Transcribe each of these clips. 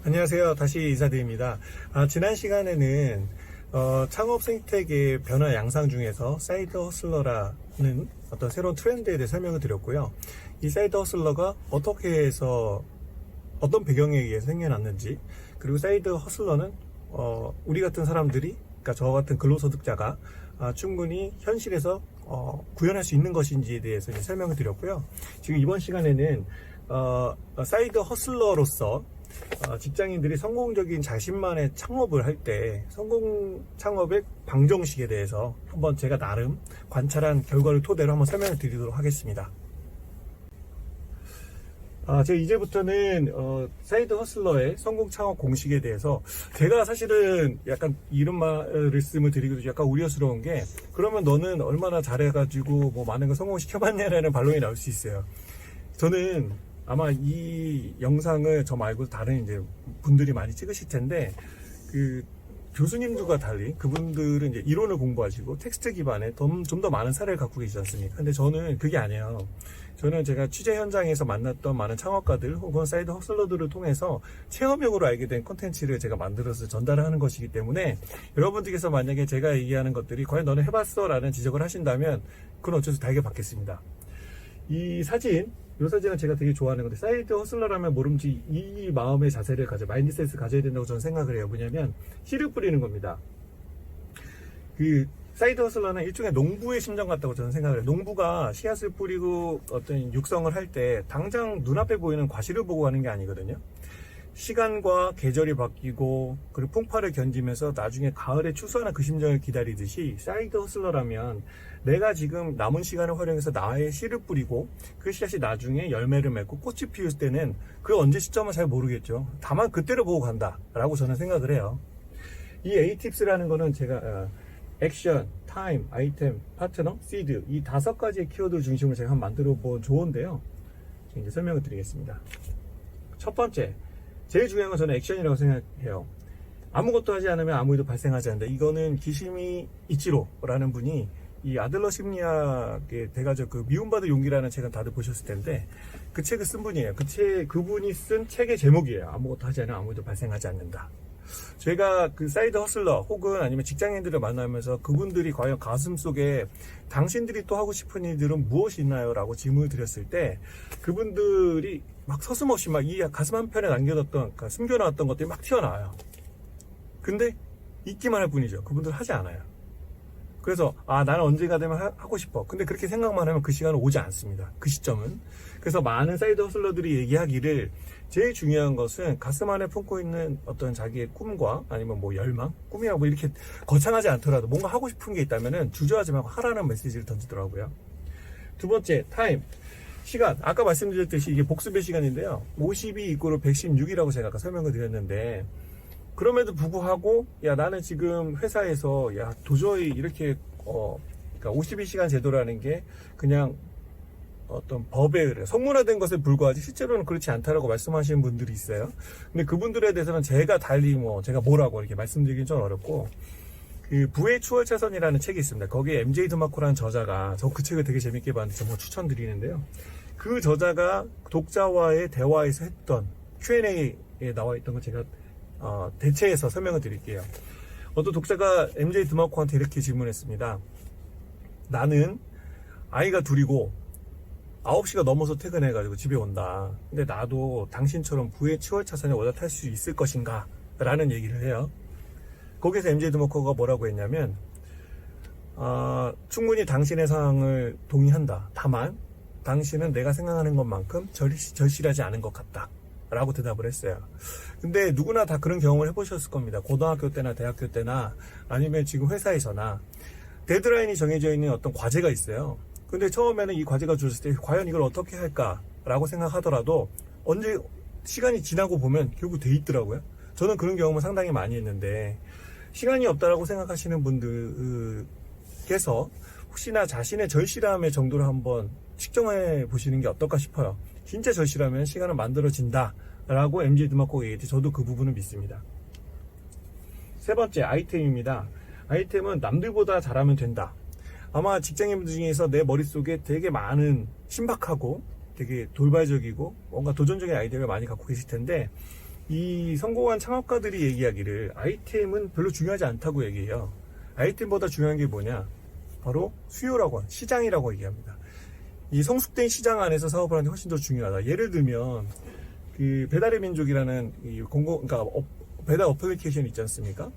안녕하세요. 다시 인사드립니다. 지난 시간에는 창업 생태계의 변화 양상 중에서 사이드 허슬러라는 어떤 새로운 트렌드에 대해 설명을 드렸고요. 이 사이드 허슬러가 어떻게 해서 어떤 배경에 의해서 생겨났는지, 그리고 사이드 허슬러는 우리 같은 사람들이, 그러니까 저 같은 근로소득자가 충분히 현실에서 구현할 수 있는 것인지에 대해서 이제 설명을 드렸고요. 지금 이번 시간에는 사이드 허슬러로서 직장인들이 성공적인 자신만의 창업을 할 때 성공 창업의 방정식에 대해서 한번 제가 나름 관찰한 결과를 토대로 한번 설명을 드리도록 하겠습니다. 제가 이제부터는 사이드 허슬러의 성공 창업 공식에 대해서, 제가 사실은 약간 이런 말씀을 드리기도 약간 우려스러운 게, 그러면 너는 얼마나 잘해가지고 뭐 많은 걸 성공시켜봤냐라는 반론이 나올 수 있어요. 저는 아마 이 영상을 저 말고 다른 이제 분들이 많이 찍으실 텐데, 그 교수님들과 달리 그분들은 이제 이론을 공부하시고 텍스트 기반의 좀 더 많은 사례를 갖고 계시지 않습니까? 근데 저는 그게 아니에요. 저는 제가 취재 현장에서 만났던 많은 창업가들 혹은 사이드 허슬러들을 통해서 체험형으로 알게 된 콘텐츠를 제가 만들어서 전달하는 것이기 때문에, 여러분들께서 만약에 제가 얘기하는 것들이 과연 너는 해봤어? 라는 지적을 하신다면 그건 어쩔 수 달게 받겠습니다. 이 사진은 제가 되게 좋아하는 건데, 사이드 허슬러라면 모름지 이 마음의 자세를 마인드셋을 가져야 된다고 저는 생각을 해요. 뭐냐면 씨를 뿌리는 겁니다. 그 사이드 허슬러는 일종의 농부의 심정 같다고 저는 생각을 해요. 농부가 씨앗을 뿌리고 어떤 육성을 할 때 당장 눈앞에 보이는 과실을 보고 가는 게 아니거든요. 시간과 계절이 바뀌고 그리고 풍파를 견디면서 나중에 가을에 추수하는 그 심정을 기다리듯이, 사이드 허슬러라면 내가 지금 남은 시간을 활용해서 나의 씨를 뿌리고 그 씨앗이 나중에 열매를 맺고 꽃이 피울 때는 그 언제 시점은 잘 모르겠죠. 다만 그때를 보고 간다 라고 저는 생각을 해요. 이 ATIPS라는 거는 제가 액션, 타임, 아이템, 파트너, 시드, 이 5가지의 키워드 중심으로 제가 한번 만들어 본 조언인데요. 이제 설명을 드리겠습니다. 첫 번째, 제일 중요한 건 저는 액션이라고 생각해요. 아무것도 하지 않으면 아무 일도 발생하지 않는다. 이거는 기시미 이치로라는 분이 이 아들러 심리학의 대가적 그 미움받을 용기라는 책은 다들 보셨을 텐데, 그 책을 쓴 분이에요. 그분이 쓴 책의 제목이에요. 아무것도 하지 않으면 아무 일도 발생하지 않는다. 제가 그 사이드 허슬러 혹은 아니면 직장인들을 만나면서 그분들이 과연 가슴속에 당신들이 또 하고 싶은 일들은 무엇이 있나요? 라고 질문을 드렸을 때, 그분들이 막 서슴없이 막 이 가슴 한편에 남겨뒀던, 그러니까 숨겨놨던 것들이 막 튀어나와요. 근데 있기만 할 뿐이죠. 그분들 하지 않아요. 그래서 나는 언젠가 되면 하고 싶어. 근데 그렇게 생각만 하면 그 시간은 오지 않습니다. 그 시점은. 그래서 많은 사이드 허슬러들이 얘기하기를, 제일 중요한 것은 가슴 안에 품고 있는 어떤 자기의 꿈과 아니면 뭐 열망, 꿈이라고 뭐 이렇게 거창하지 않더라도 뭔가 하고 싶은 게 있다면은 주저하지 말고 하라는 메시지를 던지더라고요. 두 번째, 타임. 시간. 아까 말씀드렸듯이 이게 복습의 시간인데요. 52 = 116이라고 제가 아까 설명을 드렸는데, 그럼에도 불구하고 나는 지금 회사에서 도저히 이렇게 그러니까 52시간 제도라는 게 그냥 어떤 법에 의해 성문화된 것에 불과하지 실제로는 그렇지 않다라고 말씀하시는 분들이 있어요. 근데 그분들에 대해서는 제가 달리 제가 뭐라고 이렇게 말씀드리긴 좀 어렵고, 그 부의 추월차선이라는 책이 있습니다. 거기에 MJ 드마코라는 저자가, 저 그 책을 되게 재밌게 봤는데 정말 추천드리는데요. 그 저자가 독자와의 대화에서 했던 Q&A에 나와 있던 거 제가 대체해서 설명을 드릴게요. 어떤 독자가 MJ 드마코한테 이렇게 질문했습니다. 나는 아이가 둘이고 9시가 넘어서 퇴근해가지고 집에 온다. 근데 나도 당신처럼 부의 추월차선에 올라탈 수 있을 것인가? 라는 얘기를 해요. 거기서 MJ 드마코가 뭐라고 했냐면, 충분히 당신의 상황을 동의한다. 다만 당신은 내가 생각하는 것만큼 절실하지 않은 것 같다 라고 대답을 했어요. 근데 누구나 다 그런 경험을 해보셨을 겁니다. 고등학교 때나 대학교 때나 아니면 지금 회사에서나 데드라인이 정해져 있는 어떤 과제가 있어요. 근데 처음에는 이 과제가 주어졌을 때 과연 이걸 어떻게 할까 라고 생각하더라도 언제 시간이 지나고 보면 결국 돼 있더라고요. 저는 그런 경험을 상당히 많이 했는데, 시간이 없다라고 생각하시는 분들께서 혹시나 자신의 절실함의 정도를 한번 측정해 보시는 게 어떨까 싶어요. 진짜 절실하면 시간은 만들어진다 라고 MJ 드마코가 얘기했지, 저도 그 부분을 믿습니다. 세 번째, 아이템입니다. 아이템은 남들보다 잘하면 된다. 아마 직장인분들 중에서 내 머릿속에 되게 많은 신박하고 되게 돌발적이고 뭔가 도전적인 아이디어를 많이 갖고 계실 텐데, 이 성공한 창업가들이 얘기하기를 아이템은 별로 중요하지 않다고 얘기해요. 아이템보다 중요한 게 뭐냐? 바로 수요라고, 시장이라고 얘기합니다. 이 성숙된 시장 안에서 사업을 하는 게 훨씬 더 중요하다. 예를 들면 그 배달의 민족이라는 이 그러니까 배달 어플리케이션 있지 않습니까?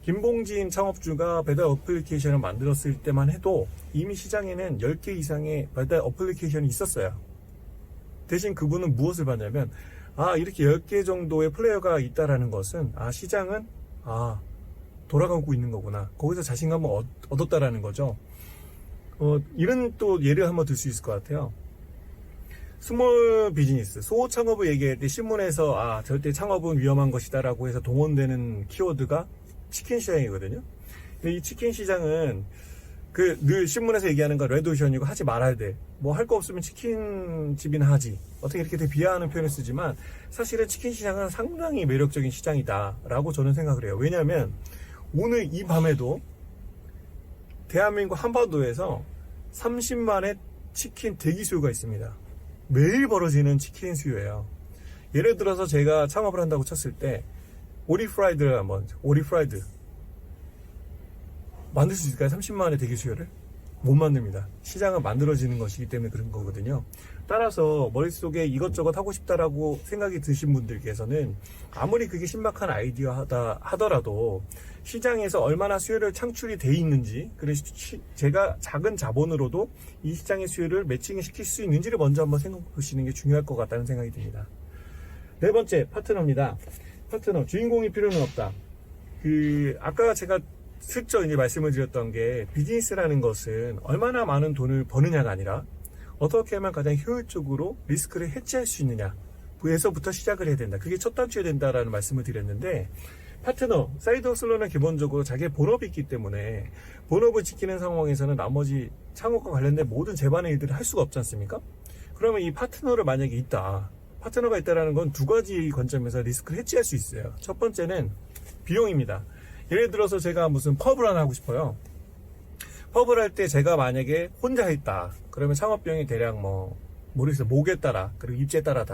김봉진 창업주가 배달 어플리케이션을 만들었을 때만 해도 이미 시장에는 10개 이상의 배달 어플리케이션이 있었어요. 대신 그분은 무엇을 봤냐면, 이렇게 10개 정도의 플레이어가 있다라는 것은, 시장은, 돌아가고 있는 거구나. 거기서 자신감을 얻었다라는 거죠. 이런 또 예를 한번 들 수 있을 것 같아요. 스몰 비즈니스, 소창업을 얘기할 때 신문에서 절대 창업은 위험한 것이다라고 해서 동원되는 키워드가 치킨 시장이거든요. 근데 이 치킨 시장은 늘 신문에서 얘기하는 거 레드오션이고 하지 말아야 돼. 뭐 할 거 없으면 치킨집이나 하지. 어떻게 이렇게 되게 비하하는 표현을 쓰지만 사실은 치킨 시장은 상당히 매력적인 시장이다라고 저는 생각을 해요. 왜냐하면 오늘 이 밤에도 대한민국 한반도에서 30만의 치킨 대기 수요가 있습니다. 매일 벌어지는 치킨 수요예요. 예를 들어서 제가 창업을 한다고 쳤을 때 오리프라이드를 한번 오리프라이드 만들 수 있을까요? 30만의 대기 수요를? 못 만듭니다. 시장은 만들어지는 것이기 때문에 그런 거거든요. 따라서 머릿속에 이것저것 하고 싶다라고 생각이 드신 분들께서는 아무리 그게 신박한 아이디어하다 하더라도 시장에서 얼마나 수요를 창출이 돼 있는지, 그래서 제가 작은 자본으로도 이 시장의 수요를 매칭시킬 수 있는지를 먼저 한번 생각해 보시는 게 중요할 것 같다는 생각이 듭니다. 네 번째, 파트너입니다. 파트너, 주인공이 필요는 없다. 아까 제가 슬쩍 이제 말씀을 드렸던 게 비즈니스라는 것은 얼마나 많은 돈을 버느냐가 아니라 어떻게 하면 가장 효율적으로 리스크를 해지할 수 있느냐에서부터 시작을 해야 된다. 그게 첫 단추여야 된다라는 말씀을 드렸는데, 파트너, 사이드 허슬러는 기본적으로 자기의 본업이 있기 때문에 본업을 지키는 상황에서는 나머지 창업과 관련된 모든 재반의 일들을 할 수가 없지 않습니까? 그러면 이 파트너를 만약에 있다. 파트너가 있다는 건 두 가지 관점에서 리스크를 해지할 수 있어요. 첫 번째는 비용입니다. 예를 들어서 제가 무슨 펍을 하나 하고 싶어요. 펍을 할 때 제가 만약에 혼자 했다. 그러면 창업 비용이 대략 모르겠어요. 목에 따라, 그리고 입지에 따라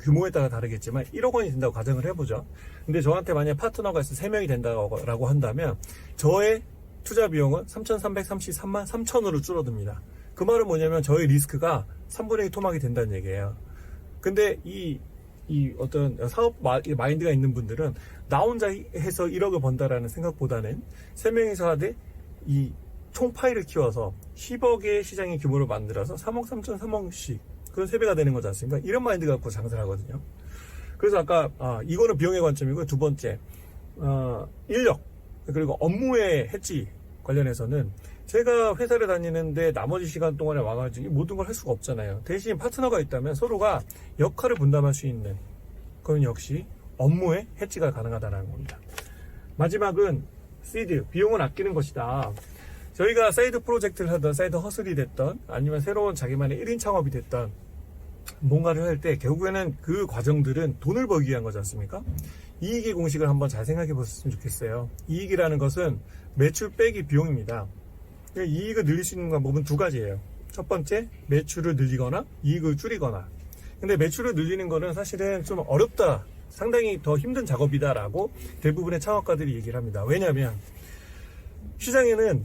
규모에 따라 다르겠지만 1억 원이 된다고 가정을 해보죠. 근데 저한테 만약에 파트너가 있어 3명이 된다고 한다면 저의 투자 비용은 3,333만 3천으로 줄어듭니다. 그 말은 뭐냐면 저의 리스크가 3분의 1 토막이 된다는 얘기예요. 근데 이 어떤 사업 마인드가 있는 분들은 나 혼자 해서 1억을 번다라는 생각보다는 3명이서 하되 이 총 파이를 키워서 10억의 시장의 규모를 만들어서 3억 3천 3억씩 그건 3배가 되는 거지 않습니까? 이런 마인드 갖고 장사를 하거든요. 그래서 아까 이거는 비용의 관점이고, 두 번째 인력 그리고 업무의 해지 관련해서는 제가 회사를 다니는데 나머지 시간 동안에 와가지고 모든 걸 할 수가 없잖아요. 대신 파트너가 있다면 서로가 역할을 분담할 수 있는, 그건 역시 업무의 해지가 가능하다는 겁니다. 마지막은 시드, 비용을 아끼는 것이다. 저희가 사이드 프로젝트를 하던, 사이드 허슬이 됐던, 아니면 새로운 자기만의 1인 창업이 됐던 뭔가를 할 때 결국에는 그 과정들은 돈을 벌기 위한 거지 않습니까? 이익의 공식을 한번 잘 생각해 보셨으면 좋겠어요. 이익이라는 것은 매출 빼기 비용입니다. 이익을 늘릴 수 있는 방법은 두 가지예요. 첫 번째, 매출을 늘리거나 이익을 줄이거나. 근데 매출을 늘리는 거는 사실은 좀 어렵다, 상당히 더 힘든 작업이다라고 대부분의 창업가들이 얘기를 합니다. 왜냐하면 시장에는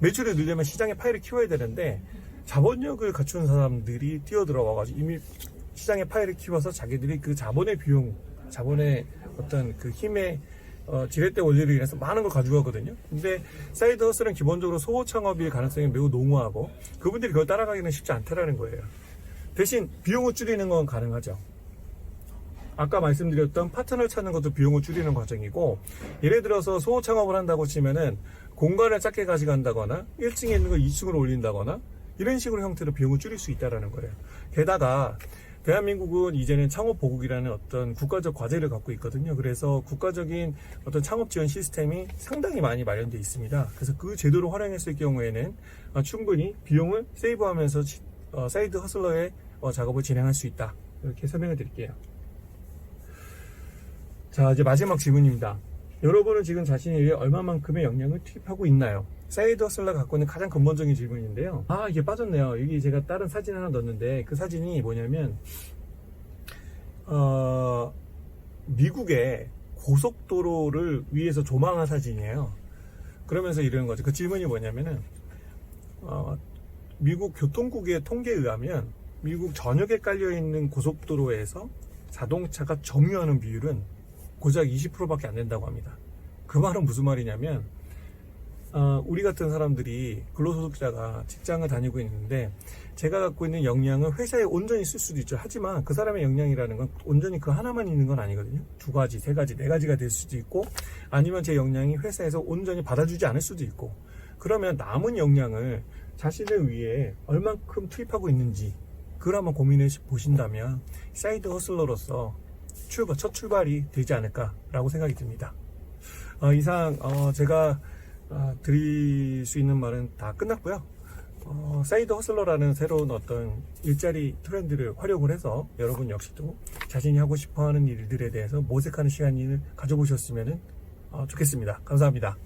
매출을 늘려면 시장의 파이를 키워야 되는데 자본력을 갖춘 사람들이 뛰어들어와가지고 이미 시장의 파이를 키워서 자기들이 그 자본의 비용, 자본의 어떤 그 힘의 지렛대 원리를 인해서 많은 걸 가져가거든요. 근데 사이드 허슬은 기본적으로 소호 창업일 가능성이 매우 농후하고 그분들이 그걸 따라가기는 쉽지 않다라는 거예요. 대신 비용을 줄이는 건 가능하죠. 아까 말씀드렸던 파트너를 찾는 것도 비용을 줄이는 과정이고, 예를 들어서 소호 창업을 한다고 치면은 공간을 작게 가져간다거나 1층에 있는 걸 2층으로 올린다거나 이런 식으로 형태로 비용을 줄일 수 있다는 거예요. 게다가 대한민국은 이제는 창업 보국이라는 어떤 국가적 과제를 갖고 있거든요. 그래서 국가적인 어떤 창업 지원 시스템이 상당히 많이 마련되어 있습니다. 그래서 그 제도를 활용했을 경우에는 충분히 비용을 세이브하면서 사이드 허슬러의 작업을 진행할 수 있다. 이렇게 설명을 드릴게요. 자, 이제 마지막 질문입니다. 여러분은 지금 자신의 일에 얼마만큼의 역량을 투입하고 있나요? 사이드 허슬러가 갖고 있는 가장 근본적인 질문인데요. 이게 빠졌네요. 여기 제가 다른 사진 하나 넣었는데 그 사진이 뭐냐면 미국의 고속도로를 위에서 조망한 사진이에요. 그러면서 이러는 거죠. 그 질문이 뭐냐면은 미국 교통국의 통계에 의하면 미국 전역에 깔려있는 고속도로에서 자동차가 점유하는 비율은 고작 20%밖에 안 된다고 합니다. 그 말은 무슨 말이냐면 우리 같은 사람들이 근로소득자가 직장을 다니고 있는데 제가 갖고 있는 역량을 회사에 온전히 쓸 수도 있죠. 하지만 그 사람의 역량이라는 건 온전히 그 하나만 있는 건 아니거든요. 2가지, 3가지, 4가지가 될 수도 있고 아니면 제 역량이 회사에서 온전히 받아주지 않을 수도 있고 그러면 남은 역량을 자신을 위해 얼만큼 투입하고 있는지 그걸 한번 고민해 보신다면 사이드 허슬러로서 첫 출발이 되지 않을까라고 생각이 듭니다. 이상 제가 드릴 수 있는 말은 다 끝났고요. 사이드 허슬러라는 새로운 어떤 일자리 트렌드를 활용을 해서 여러분 역시도 자신이 하고 싶어하는 일들에 대해서 모색하는 시간을 가져보셨으면 좋겠습니다. 감사합니다.